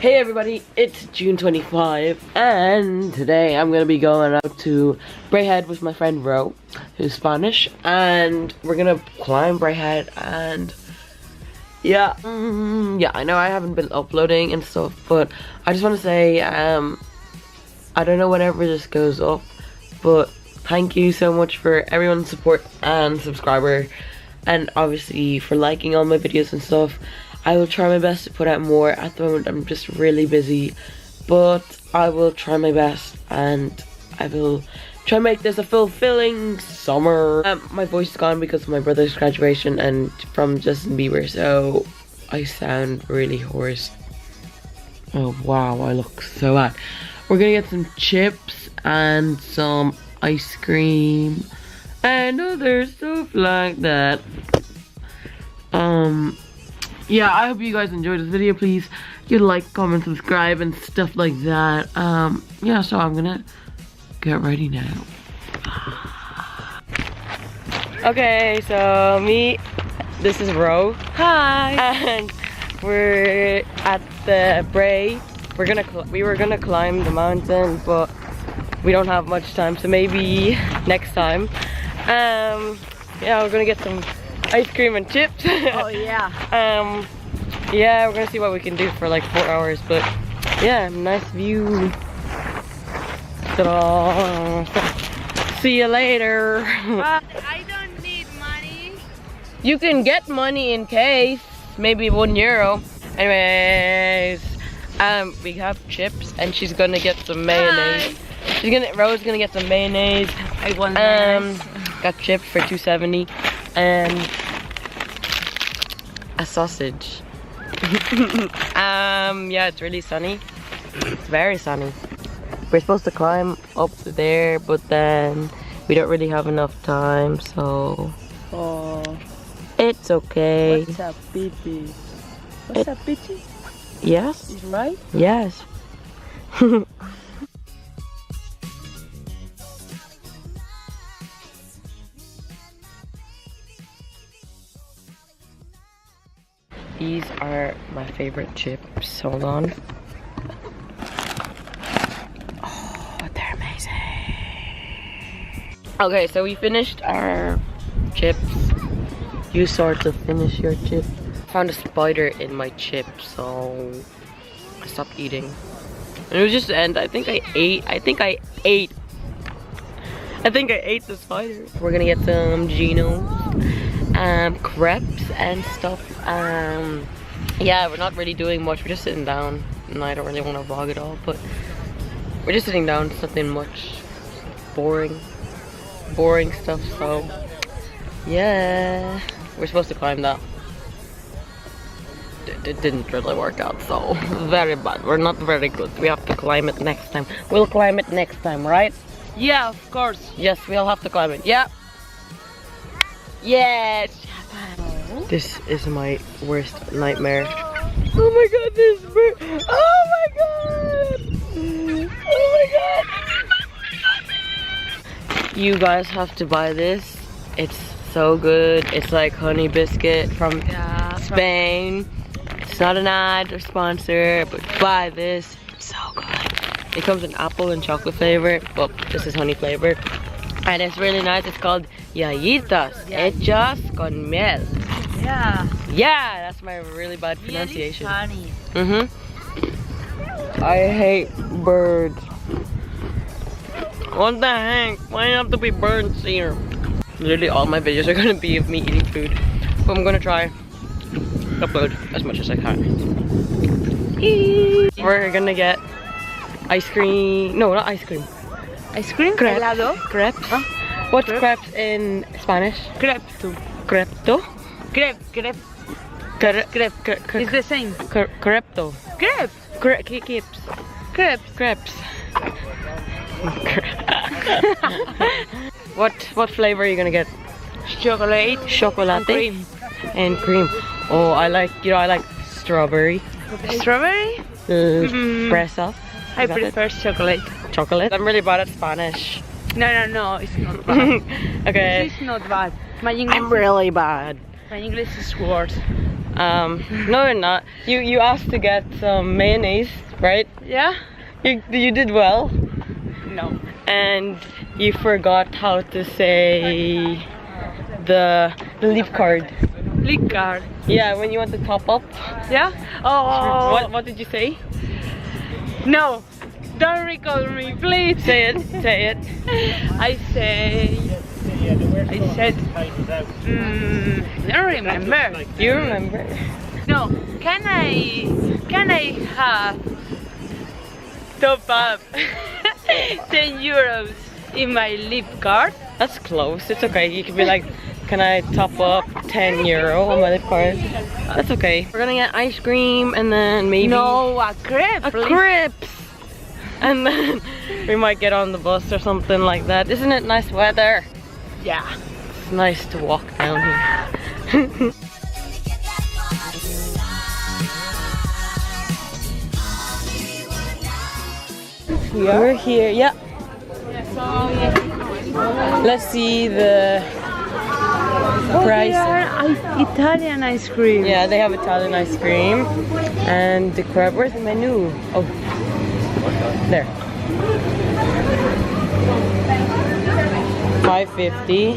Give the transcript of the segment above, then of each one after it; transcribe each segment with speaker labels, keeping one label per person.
Speaker 1: Hey everybody, it's June 25 and today I'm gonna be going out to Brayhead with my friend Ro, who's Spanish, and we're gonna climb Brayhead. And yeah, I know I haven't been uploading and stuff, but I just want to say I don't know whenever this goes up, but thank you so much for everyone's support and subscriber, and obviously for liking all my videos and stuff. I will try my best to put out more. At the moment I'm just really busy, but I will try my best and I will try to make this a fulfilling summer. My voice is gone because of my brother's graduation and from Justin Bieber, so I sound really hoarse. Oh wow, I look so bad. We're gonna get some chips and some ice cream and other stuff like that. Yeah, I hope you guys enjoyed this video. Please give a like, comment, subscribe, and stuff like that. Yeah, so I'm gonna get ready now. Okay, so this is Ro. Hi. And we're at the Bray. We were gonna climb the mountain, but we don't have much time, so maybe next time. Yeah, we're gonna get some ice cream and chips.
Speaker 2: Oh yeah.
Speaker 1: Yeah, we're gonna see what we can do for like 4 hours, but yeah, nice view. Ta-da. See you later.
Speaker 2: I don't need money.
Speaker 1: You can get money in case, maybe €1. Anyways, we have chips and she's gonna get some mayonnaise. Ro's gonna get some mayonnaise.
Speaker 2: I want
Speaker 1: got chips for $2.70 and a sausage. Yeah, it's really sunny. It's very sunny. We're supposed to climb up there, but then we don't really have enough time, so it's okay.
Speaker 2: What's up, baby? What's up, bitchy?
Speaker 1: Yes?
Speaker 2: Is right?
Speaker 1: Yes. These are my favorite chips. Hold on. Oh, they're amazing. Okay, so we finished our chips. You sort of finish your chip. I found a spider in my chip, so I stopped eating. And it was just the end. I think I ate the spider. We're gonna get some Geno's. Crepes and stuff. Yeah, we're not really doing much. We're just sitting down, and I don't really want to vlog at all, but we're just sitting down. It's nothing much. Boring stuff. So yeah, we're supposed to climb that. It didn't really work out, so very bad. We're not very good. We have to climb it next time. We'll climb it next time, right?
Speaker 2: Yeah, of course.
Speaker 1: Yes, we'll have to climb it. Yeah. Yes. This is my worst nightmare. Oh my god, this bird. Oh my god. Oh my god. You guys have to buy this. It's so good. It's like honey biscuit from Spain. It's not an ad or sponsor, but buy this. It's so good. It comes in apple and chocolate flavor, but this is honey flavor. And it's really nice. It's called Heyyitas, hechas con miel.
Speaker 2: Yeah.
Speaker 1: Yeah, that's my really bad pronunciation.
Speaker 2: Funny.
Speaker 1: I hate birds. What the heck? Why do you have to be birds here? Literally all my videos are gonna be of me eating food. But I'm gonna try upload as much as I can. We're gonna get ice cream. No, not ice cream.
Speaker 2: Ice cream?
Speaker 1: Crepes.
Speaker 2: Helado?
Speaker 1: Crepes.
Speaker 2: Huh?
Speaker 1: What's
Speaker 2: Crepe?
Speaker 1: crepes in Spanish?
Speaker 2: Crepes.
Speaker 1: Crepto?
Speaker 2: Crepe. It's the same.
Speaker 1: Crepto.
Speaker 2: Crepes.
Speaker 1: Crepes. Crepes. What flavor are you gonna get?
Speaker 2: Chocolate.
Speaker 1: Chocolate
Speaker 2: And cream.
Speaker 1: and cream. Oh, I like strawberry.
Speaker 2: Strawberry?
Speaker 1: Fresa.
Speaker 2: I prefer chocolate.
Speaker 1: Chocolate. I'm really bad at Spanish.
Speaker 2: No, it's not bad.
Speaker 1: Okay.
Speaker 2: It's not bad. My English.
Speaker 1: I'm really bad.
Speaker 2: My English is worse.
Speaker 1: No, you're not. You asked to get some mayonnaise, right?
Speaker 2: Yeah?
Speaker 1: You did well.
Speaker 2: No.
Speaker 1: And you forgot how to say the leap card.
Speaker 2: Leak card.
Speaker 1: Yeah, when you want to top up.
Speaker 2: Yeah? Oh.
Speaker 1: What did you say?
Speaker 2: No. Don't recall me, please.
Speaker 1: Say it. Say it.
Speaker 2: I said. I don't remember.
Speaker 1: You remember?
Speaker 2: No. Can I have top up 10 euros in my lip card?
Speaker 1: That's close. It's okay. You could be like, can I top up 10 euro on my lip card? That's okay. We're gonna get ice cream and then maybe
Speaker 2: No, a crepe.
Speaker 1: a
Speaker 2: please.
Speaker 1: crepes. And then we might get on the bus or something like that. Isn't it nice weather?
Speaker 2: Yeah.
Speaker 1: It's nice to walk down here. We're here, yeah. Let's see the price.
Speaker 2: Italian ice cream.
Speaker 1: Yeah, they have Italian ice cream and the crab. Where's the menu? Oh, there. 5.50.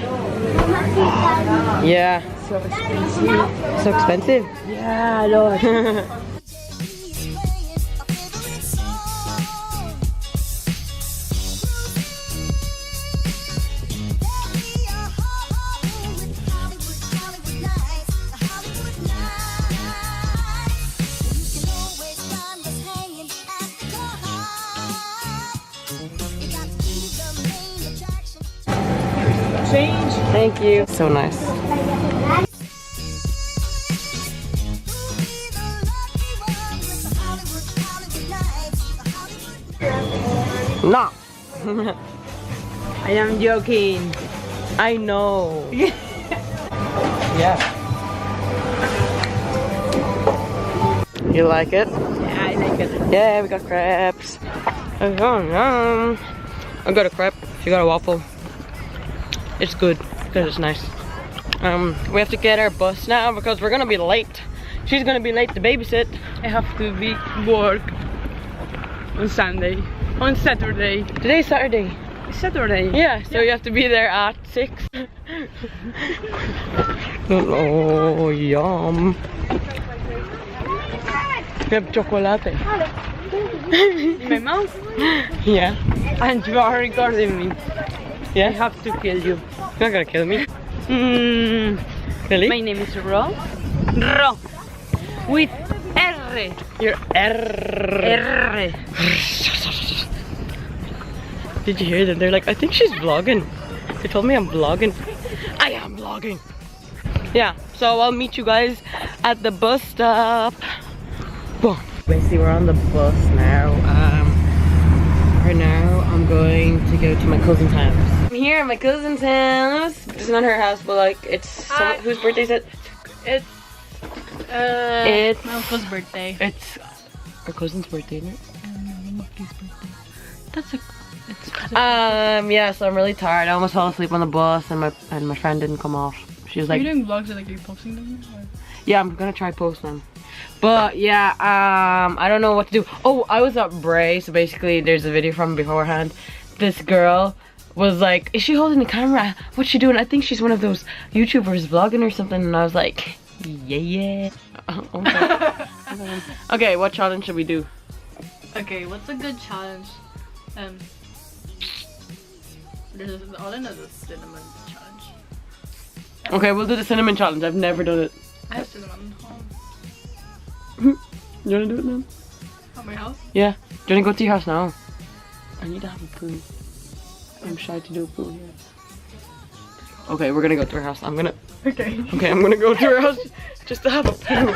Speaker 1: Yeah.
Speaker 2: So expensive.
Speaker 1: So expensive.
Speaker 2: Yeah, Lord. Change.
Speaker 1: Thank you. So nice. No.
Speaker 2: I am joking.
Speaker 1: I know. Yeah. You like it?
Speaker 2: Yeah, I like it.
Speaker 1: Yeah, we got crepes. I got a crepe. She got a waffle. It's good because it's nice. We have to get our bus now because we're gonna be late. She's gonna be late to babysit.
Speaker 2: I have to be work on Sunday. On Saturday.
Speaker 1: Today's Saturday.
Speaker 2: It's Saturday.
Speaker 1: Yeah, so you have to be there at 6. Oh, yum. We have chocolate.
Speaker 2: In my mouth.
Speaker 1: Yeah.
Speaker 2: And you are recording me.
Speaker 1: Yeah?
Speaker 2: I have to kill you.
Speaker 1: You're not gonna kill me. Really?
Speaker 2: My name is Ro. Ro. With R.
Speaker 1: You're
Speaker 2: R.
Speaker 1: Did you hear them? They're like, I think she's vlogging. They told me I'm vlogging. I am vlogging. Yeah, so I'll meet you guys at the bus stop. Boom. Basically, we're on the bus now. Right now, I'm going to go to my cousin's house. I'm here at my cousin's house. It's not her house, but like, it's someone, whose birthday is it?
Speaker 2: It's my uncle's birthday.
Speaker 1: It's our cousin's birthday, isn't it?
Speaker 2: That's a.
Speaker 1: Yeah, so I'm really tired. I almost fell asleep on the bus and my friend didn't come off. She was like,
Speaker 2: Are you doing vlogs or like are you posting them? Or?
Speaker 1: yeah, I'm gonna try post them. But yeah, I don't know what to do. Oh, I was at Bray, so basically there's a video from beforehand. This girl was like, is she holding the camera? What's she doing? I think she's one of those YouTubers vlogging or something. And I was like, yeah. Okay. Okay, what challenge should we do?
Speaker 2: Okay, what's a good challenge? There's all I know is the cinnamon challenge.
Speaker 1: Okay, we'll do the cinnamon challenge. I've never done it.
Speaker 2: I have cinnamon home.
Speaker 1: You wanna do it now?
Speaker 2: At my house?
Speaker 1: Yeah. Do you wanna go to your house now? I need to have a poo. I'm shy to do a poo here. Okay, we're gonna go to her house.
Speaker 2: Okay.
Speaker 1: Okay, I'm gonna go to her house just to have a poo.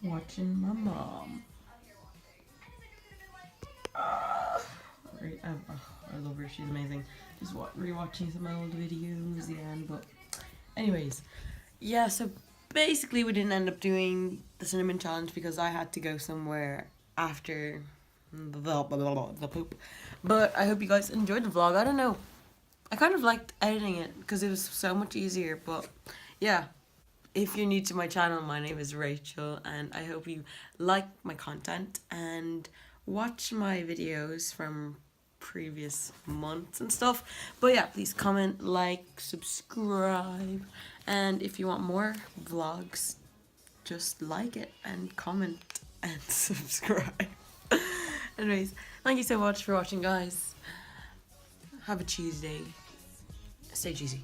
Speaker 1: Watching my mom. I love her, she's amazing. Just rewatching some of my old videos again, but Anyways, yeah, so basically we didn't end up doing the cinnamon challenge because I had to go somewhere after the poop. But I hope you guys enjoyed the vlog. I don't know, I kind of liked editing it because it was so much easier. But yeah, if you're new to my channel, my name is Rachel, and I hope you like my content and watch my videos from previous months and stuff. But yeah, please comment, like, subscribe, and if you want more vlogs, just like it and comment and subscribe. Anyways, thank you so much for watching, guys. Have a cheese day. Stay cheesy.